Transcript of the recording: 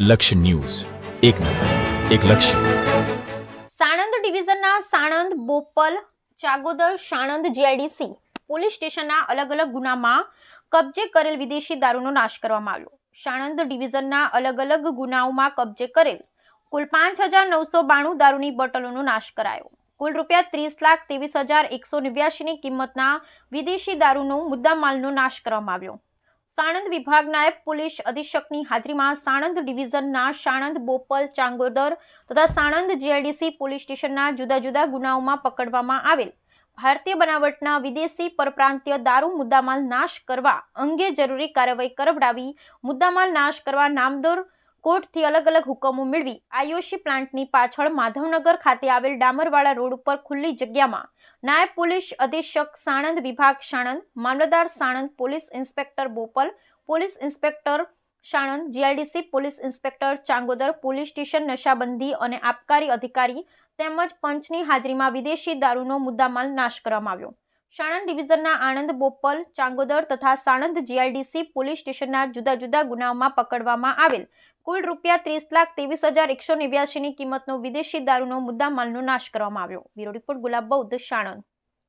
લક્ષ્ય ન્યૂઝ, એક નજર, એક લક્ષ્ય. સાણંદ ડિવિઝનના સાણંદ, બોપલ, ચાંગોદર, સાણંદ જીઆઈડીસી પોલીસ સ્ટેશનના અલગ અલગ ગુનામાં કબજે કરેલ વિદેશી દારૂનો નાશ કરવામાં આવ્યો. સાણંદ ડિવિઝનના અલગ અલગ ગુનાઓમાં કબજે કરેલ કુલ 5,992 દારૂની બોટલોનો નાશ કરાયો. કુલ ₹30,23,189 ની કિંમતના વિદેશી દારૂનો મુદ્દામાલનો નાશ કરવામાં આવ્યો. સાણંદ વિભાગ નાયબ પોલીસ અધિક્ષકની હાજરીમાં સાણંદ ડિવિઝનના સાણંદ, બોપલ, ચાંગોદર તથા સાણંદ જીઆઈડીસી પોલીસ સ્ટેશનના જુદા જુદા ગુનાઓમાં પકડવામાં આવેલ ભારતીય બનાવટના વિદેશી પરપ્રાંતીય દારૂ મુદ્દામાલ નાશ કરવા અંગે જરૂરી કાર્યવાહી કરાવડાવી મુદ્દામાલ નાશ કરવા નામદાર કોર્ટથી અલગ અલગ હુકમો મેળવી આઈઓસી પ્લાન્ટની પાછળ માધવનગર ખાતે આવેલ ડામરવાળા રોડ ઉપર ખુલ્લી જગ્યામાં નાયબ પોલીસ અધિક્ષક સાણંદ વિભાગ સાણંદ, મામલતદાર Sanand, police inspector Bopal, police inspector Sanand, GIDC police inspector Changodar, police station નશાબંધી અને આબકારી અધિકારી તેમજ પંચની હાજરીમાં વિદેશી દારૂનો મુદ્દામાલ નાશ કરવામાં આવ્યો. સાણંદ ડિવિઝનના આણંદ, બોપલ, ચાંગોદર તથા સાણંદ જીઆઈડીસી પોલીસ સ્ટેશનના જુદા જુદા ગુનાઓમાં પકડવામાં આવેલ કુલ ₹30,23,189 ની કિંમતનો વિદેશી દારૂનો મુદ્દામાલનો નાશ કરવામાં આવ્યો. બ્યુરો રિપોર્ટ ગુલાબ બૌદ્ધ, સાણંદ.